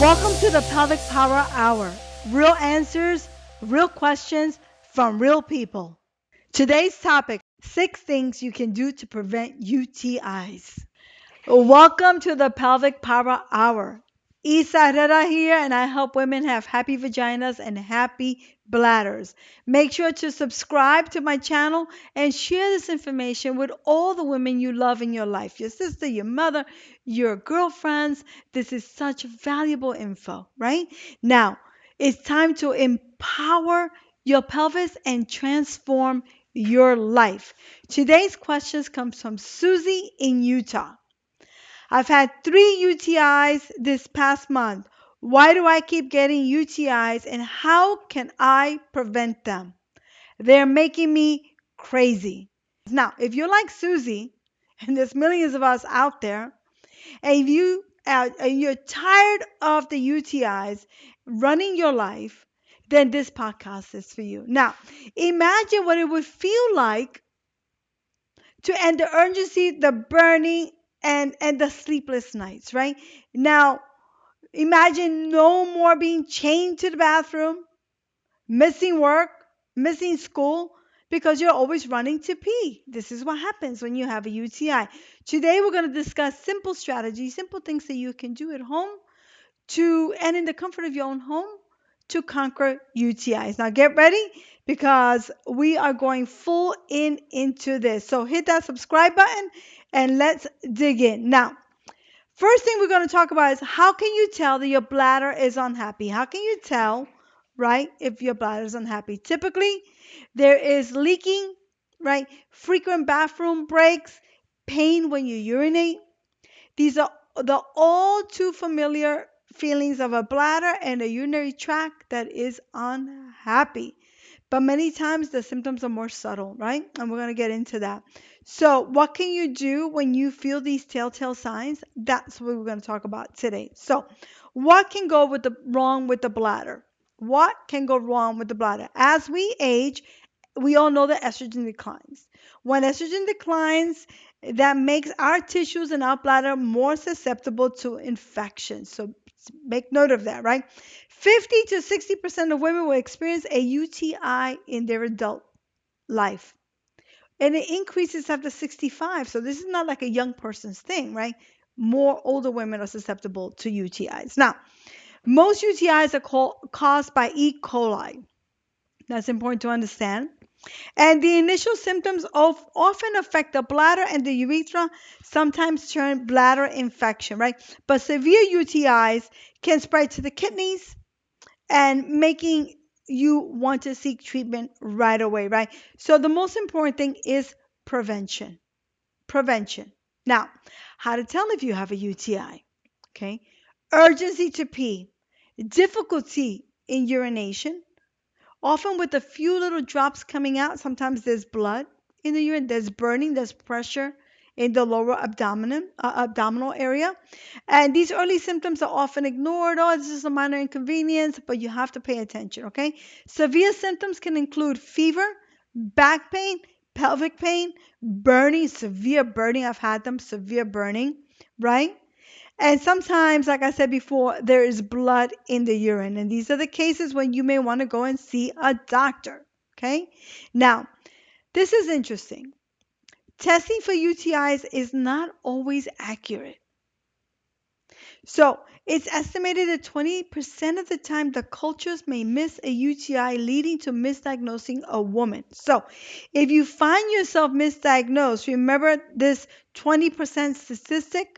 Welcome to the Pelvic Power Hour. Real answers, real questions from real people. Today's topic, 6 things you can do to prevent UTIs. Welcome to the Pelvic Power Hour. Isa Herrera here, and I help women have happy vaginas and happy bladders. Make sure to subscribe to my channel and share this information with all the women you love in your life, your sister, your mother, your girlfriends. This is such valuable info, right? Now, it's time to empower your pelvis and transform your life. Today's questions comes from Susie in Utah. I've had 3 UTIs this past month. Why do I keep getting UTIs and how can I prevent them? They're making me crazy. Now, if you're like Susie, and there's millions of us out there, and you're tired of the UTIs running your life, then this podcast is for you. Now, imagine what it would feel like to end the urgency, the burning, and the sleepless nights, right? Now, imagine no more being chained to the bathroom, missing work, missing school, because you're always running to pee. This is what happens when you have a UTI. Today, we're going to discuss simple strategies, simple things that you can do at home and in the comfort of your own home to conquer UTIs. Now get ready because we are going full into this. So hit that subscribe button and let's dig in. Now, first thing we're going to talk about is how can you tell that your bladder is unhappy? How can you tell, right, if your bladder is unhappy? Typically, there is leaking, right? Frequent bathroom breaks, pain when you urinate. These are the all too familiar feelings of a bladder and a urinary tract that is unhappy. But many times the symptoms are more subtle, right? And we're going to get into that. So, what can you do when you feel these telltale signs? That's what we're going to talk about today. So, what can go wrong with the bladder? What can go wrong with the bladder? As we age, we all know that estrogen declines. When estrogen declines, that makes our tissues and our bladder more susceptible to infection. So make note of that, right? 50 to 60% of women will experience a UTI in their adult life. And it increases after 65. So this is not like a young person's thing, right? More older women are susceptible to UTIs. Now, most UTIs are caused by E. coli. That's important to understand. And the initial symptoms often affect the bladder and the urethra, sometimes turn bladder infection, right? But severe UTIs can spread to the kidneys and making you want to seek treatment right away, right? So the most important thing is prevention. Prevention. Now, how to tell if you have a UTI, okay? Urgency to pee, difficulty in urination, often with a few little drops coming out. Sometimes there's blood in the urine, there's burning, there's pressure in the lower abdominal area. And these early symptoms are often ignored. Oh, this is a minor inconvenience, but you have to pay attention, okay? Severe symptoms can include fever, back pain, pelvic pain, burning, severe burning. I've had them, severe burning, right? And sometimes, like I said before, there is blood in the urine. And these are the cases when you may want to go and see a doctor. Okay? Now, this is interesting. Testing for UTIs is not always accurate. So, it's estimated that 20% of the time the cultures may miss a UTI, leading to misdiagnosing a woman. So, if you find yourself misdiagnosed, remember this 20% statistic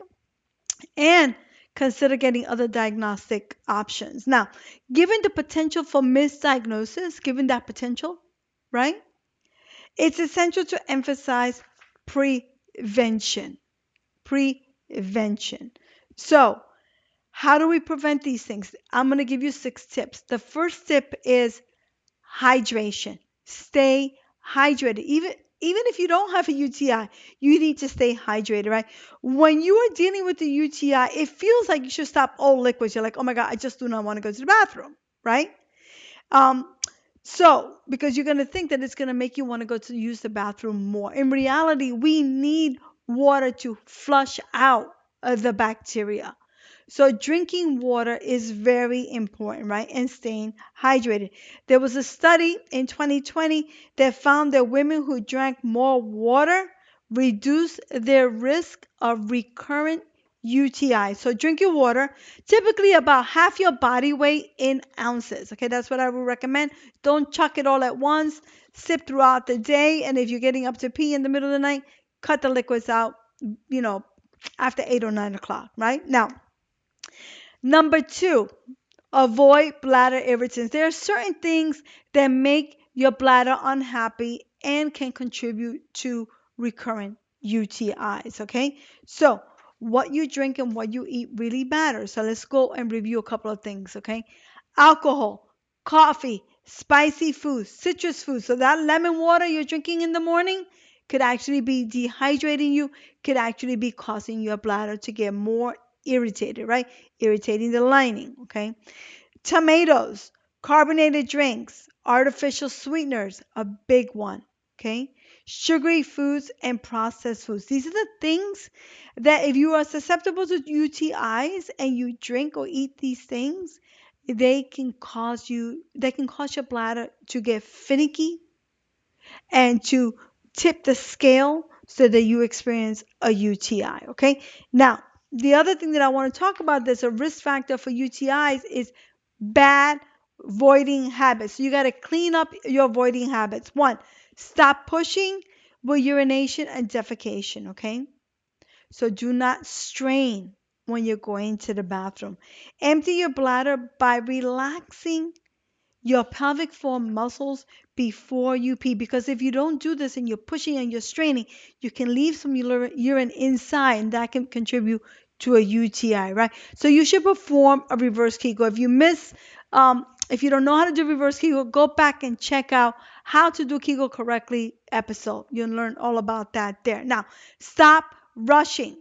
and consider getting other diagnostic options. Now, given the potential for misdiagnosis, given that potential, right, it's essential to emphasize prevention. Prevention. So, how do we prevent these things? I'm going to give you 6 tips. The first tip is hydration. Stay hydrated. Even if you don't have a UTI, you need to stay hydrated, right? When you are dealing with the UTI, it feels like you should stop all liquids. You're like, oh my God, I just do not want to go to the bathroom, right? Um, because you're going to think that it's going to make you want to go to use the bathroom more. In reality, we need water to flush out the bacteria. So drinking water is very important, right? And staying hydrated. There was a study in 2020 that found that women who drank more water reduced their risk of recurrent UTI. So drink your water, typically about half your body weight in ounces. Okay, that's what I would recommend. Don't chuck it all at once. Sip throughout the day, and if you're getting up to pee in the middle of the night, cut the liquids out, you know, after 8 or 9 o'clock, right? Now, number two, avoid bladder irritants. There are certain things that make your bladder unhappy and can contribute to recurrent UTIs. Okay, so what you drink and what you eat really matters. So let's go and review a couple of things. Okay, alcohol, coffee, spicy foods, citrus foods. So that lemon water you're drinking in the morning could actually be dehydrating you, could actually be causing your bladder to get more irritated, right? Irritating the lining. Okay, tomatoes, carbonated drinks, artificial sweeteners, a big one. Okay. Sugary foods and processed foods. These are the things that if you are susceptible to UTIs and you drink or eat these things, they can cause your bladder to get finicky and to tip the scale so that you experience a UTI. Okay. Now, the other thing that I want to talk about that's a risk factor for UTIs is bad voiding habits. So you got to clean up your voiding habits. One, stop pushing with urination and defecation. Okay. So do not strain when you're going to the bathroom. Empty your bladder by relaxing your pelvic floor muscles before you pee. Because if you don't do this and you're pushing and you're straining, you can leave some urine inside, and that can contribute to a UTI, right? So you should perform a reverse Kegel. If you don't know how to do reverse Kegel, go back and check out how to do Kegel correctly episode. You'll learn all about that there. Now, stop rushing.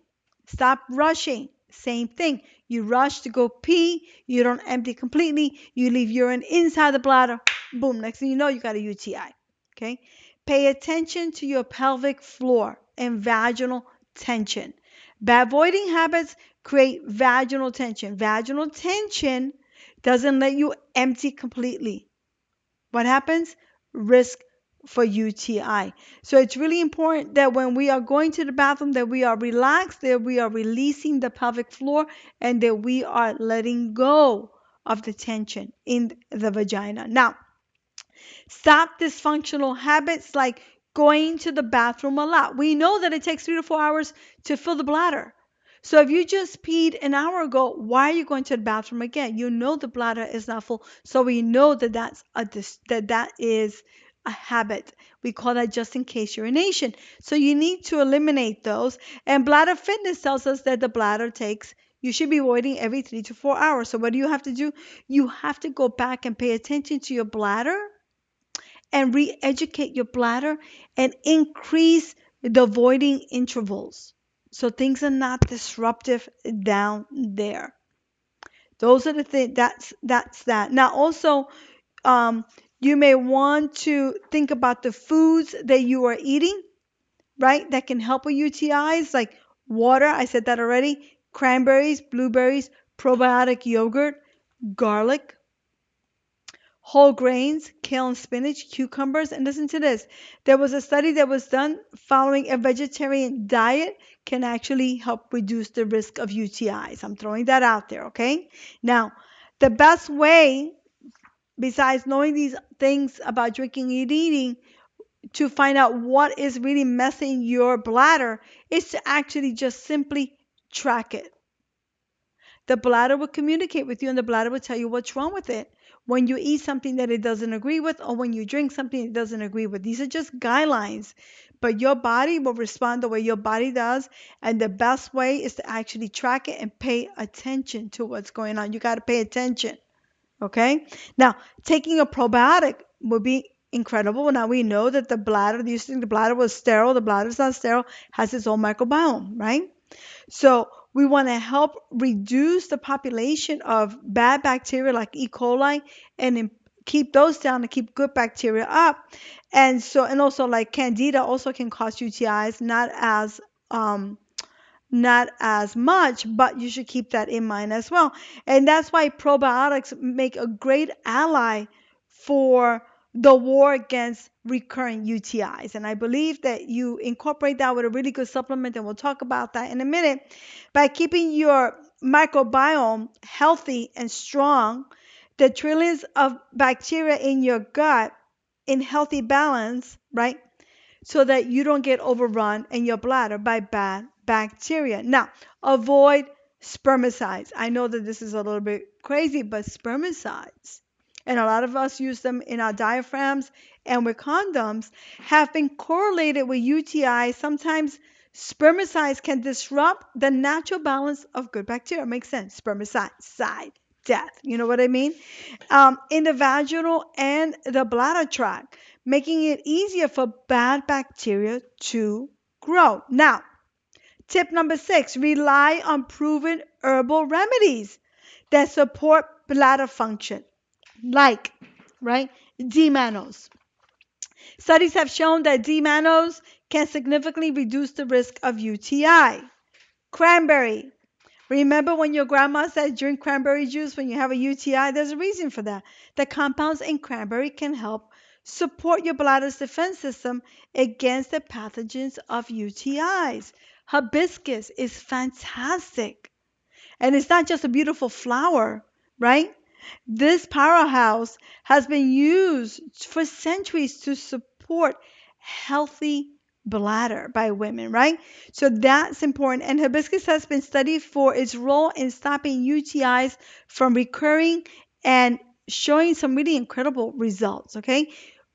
Stop rushing. Same thing. You rush to go pee, you don't empty completely, you leave urine inside the bladder, boom, next thing you know, you got a UTI. Okay? Pay attention to your pelvic floor and vaginal tension. Bad voiding habits create vaginal tension. Vaginal tension doesn't let you empty completely. What happens? Risk for UTI. So it's really important that when we are going to the bathroom that we are relaxed, that we are releasing the pelvic floor, and that we are letting go of the tension in the vagina. Now, stop dysfunctional habits like going to the bathroom a lot. We know that it takes 3 to 4 hours to fill the bladder. So if you just peed an hour ago, why are you going to the bathroom again? You know the bladder is not full. So we know that that is a habit. We call that just in case urination. So you need to eliminate those. And bladder fitness tells us that the bladder takes you should be voiding every 3 to 4 hours. So what do you have to do? You have to go back and pay attention to your bladder and re-educate your bladder and increase the voiding intervals so things are not disruptive down there. Those are the things. That's that. Now also, um, you may want to think about the foods that you are eating, right? That can help with UTIs, like water. I said that already. Cranberries, blueberries, probiotic yogurt, garlic, whole grains, kale and spinach, cucumbers, and listen to this. There was a study that was done following a vegetarian diet can actually help reduce the risk of UTIs. I'm throwing that out there, okay? Now, the best way, besides knowing these things about drinking and eating, to find out what is really messing your bladder is to actually just simply track it. The bladder will communicate with you, and the bladder will tell you what's wrong with it when you eat something that it doesn't agree with, or when you drink something it doesn't agree with. These are just guidelines, but your body will respond the way your body does, and the best way is to actually track it and pay attention to what's going on. You got to pay attention. Okay? Now, taking a probiotic would be incredible. Now we know that the bladder, you think the bladder was sterile, the bladder is not sterile, has its own microbiome, right? So we want to help reduce the population of bad bacteria like E. coli and keep those down and keep good bacteria up. And also like Candida also can cause UTIs, not as not as much, but you should keep that in mind as well. And that's why probiotics make a great ally for the war against recurrent UTIs. And I believe that you incorporate that with a really good supplement, and we'll talk about that in a minute. By keeping your microbiome healthy and strong, the trillions of bacteria in your gut in healthy balance, right? So that you don't get overrun in your bladder by bad bacteria. Now, avoid spermicides. I know that this is a little bit crazy, but spermicides, and a lot of us use them in our diaphragms and with condoms, have been correlated with UTI. Sometimes spermicides can disrupt the natural balance of good bacteria. Makes sense. Spermicide, side, death. You know what I mean? In the vaginal and the bladder tract, making it easier for bad bacteria to grow. Now, tip number 6, rely on proven herbal remedies that support bladder function, like, right, D Mannose. Studies have shown that D Mannose can significantly reduce the risk of UTI. Cranberry. Remember when your grandma said drink cranberry juice when you have a UTI? There's a reason for that. The compounds in cranberry can help support your bladder's defense system against the pathogens of UTIs. Hibiscus is fantastic. And it's not just a beautiful flower, right? This powerhouse has been used for centuries to support healthy bladder by women, right? So that's important. And hibiscus has been studied for its role in stopping UTIs from recurring and showing some really incredible results, okay?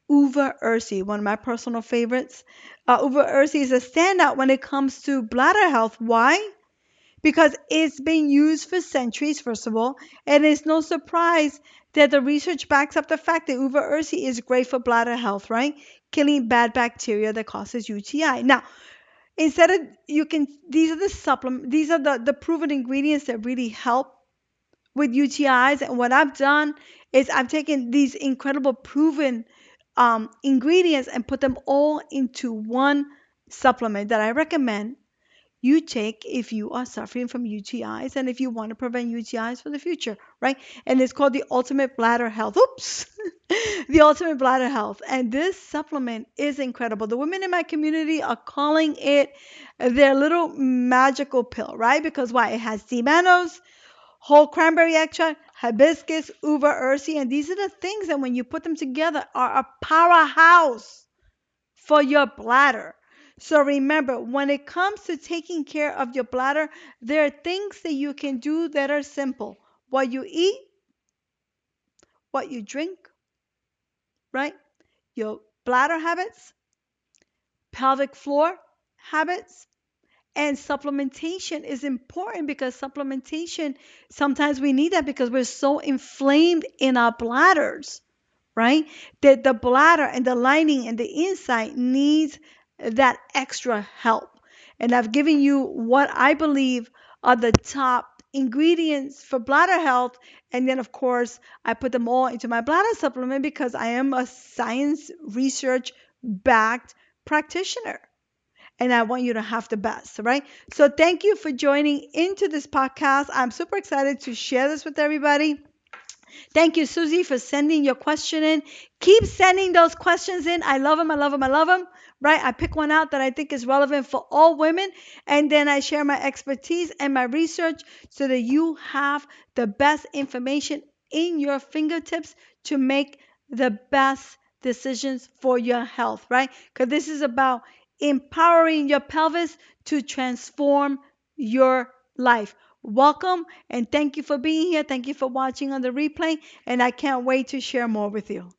Uva Ursi, one of my personal favorites. Uva Ursi is a standout when it comes to bladder health. Why? Because it's been used for centuries, first of all, and it's no surprise that the research backs up the fact that Uva Ursi is great for bladder health, right? Killing bad bacteria that causes UTI. Now, instead of these are the supplement, these are the proven ingredients that really help with UTIs. And what I've done is I've taken these incredible proven ingredients and put them all into one supplement that I recommend you take if you are suffering from UTIs and if you want to prevent UTIs for the future, right? And it's called the Ultimate Bladder Health. Oops. The Ultimate Bladder Health. And this supplement is incredible. The women in my community are calling it their little magical pill, right? Because why? It has D Mannose, whole cranberry extract, hibiscus, Uva Ursi, and these are the things that when you put them together are a powerhouse for your bladder. So remember, when it comes to taking care of your bladder, there are things that you can do that are simple. What you eat, what you drink, right? Your bladder habits, pelvic floor habits, and supplementation is important because supplementation, sometimes we need that because we're so inflamed in our bladders, right? That the bladder and the lining and the inside needs that extra help. And I've given you what I believe are the top ingredients for bladder health. And then, of course, I put them all into my bladder supplement because I am a science research backed practitioner and I want you to have the best, right? So thank you for joining into this podcast. I'm super excited to share this with everybody. Thank you, Susie, for sending your question in. Keep sending those questions in. I love them. I love them. I love them. Right? I pick one out that I think is relevant for all women, and then I share my expertise and my research so that you have the best information in your fingertips to make the best decisions for your health, right? Because this is about empowering your pelvis to transform your life. Welcome and thank you for being here. Thank you for watching on the replay, and I can't wait to share more with you.